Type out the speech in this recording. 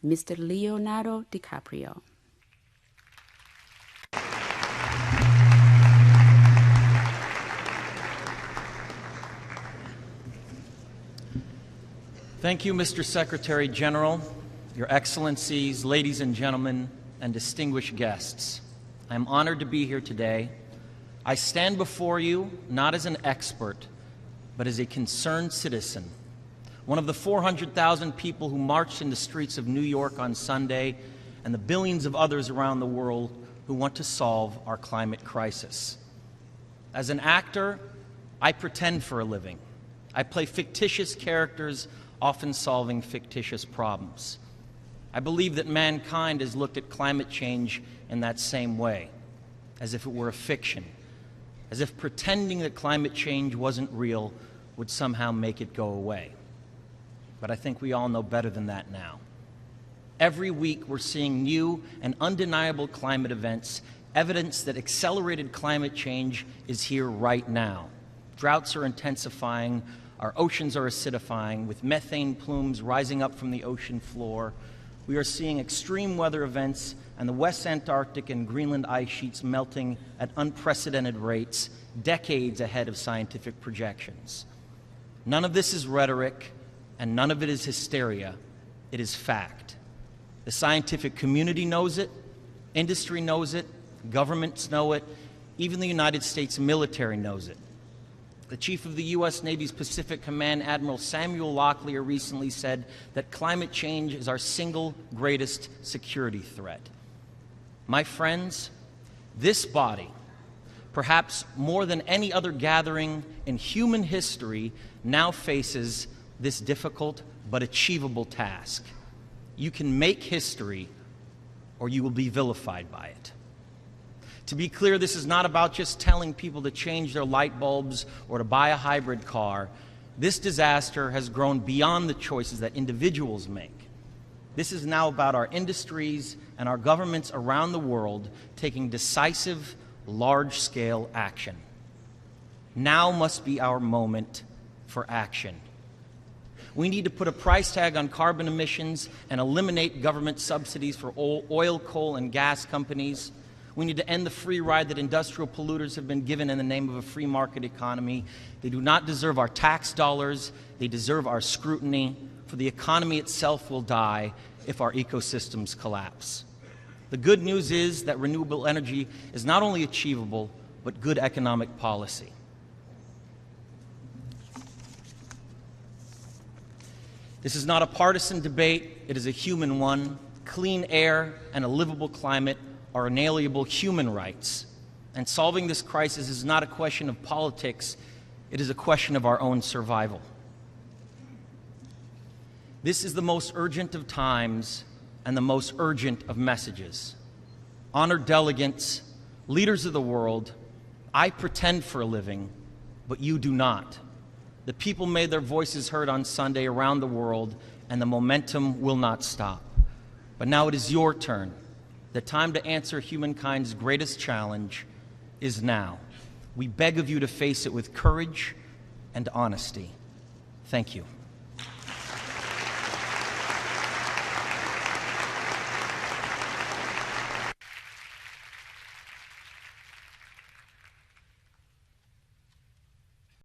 Mr. Leonardo Dicaprio. Thank you, Mr. Secretary General, Your Excellencies, ladies and gentlemen, and distinguished guests. I am honored to be here today. I stand before you not as an expert, but as a concerned citizen, one of the 400,000 people who marched in the streets of New York on Sunday, and the billions of others around the world who want to solve our climate crisis. As an actor, I pretend for a living. I play fictitious characters, often solving fictitious problems. I believe that mankind has looked at climate change in that same way, as if it were a fiction, as if pretending that climate change wasn't real would somehow make it go away. But I think we all know better than that now. Every week we're seeing new and undeniable climate events, evidence that accelerated climate change is here right now. Droughts are intensifying, our oceans are acidifying, with methane plumes rising up from the ocean floor. We are seeing extreme weather events and the West Antarctic and Greenland ice sheets melting at unprecedented rates, decades ahead of scientific projections. None of this is rhetoric, and none of it is hysteria. It is fact. The scientific community knows it, industry knows it, governments know it, even the United States military knows it. The chief of the U.S. Navy's Pacific Command, Admiral Samuel Locklear, recently said that climate change is our single greatest security threat. My friends, this body, perhaps more than any other gathering in human history, now faces this difficult but achievable task. You can make history, or you will be vilified by it. To be clear, this is not about just telling people to change their light bulbs or to buy a hybrid car. This disaster has grown beyond the choices that individuals make. This is now about our industries and our governments around the world taking decisive, large-scale action. Now must be our moment for action. We need to put a price tag on carbon emissions and eliminate government subsidies for oil, coal, and gas companies. We need to end the free ride that industrial polluters have been given in the name of a free market economy. They do not deserve our tax dollars. They deserve our scrutiny, for the economy itself will die if our ecosystems collapse. The good news is that renewable energy is not only achievable, but good economic policy. This is not a partisan debate. It is a human one. Clean air and a livable climate are inalienable human rights. And solving this crisis is not a question of politics, it is a question of our own survival. This is the most urgent of times and the most urgent of messages. Honored delegates, leaders of the world, I pretend for a living, but you do not. The people made their voices heard on Sunday around the world, and the momentum will not stop. But now it is your turn. The time to answer humankind's greatest challenge is now. We beg of you to face it with courage and honesty. Thank you.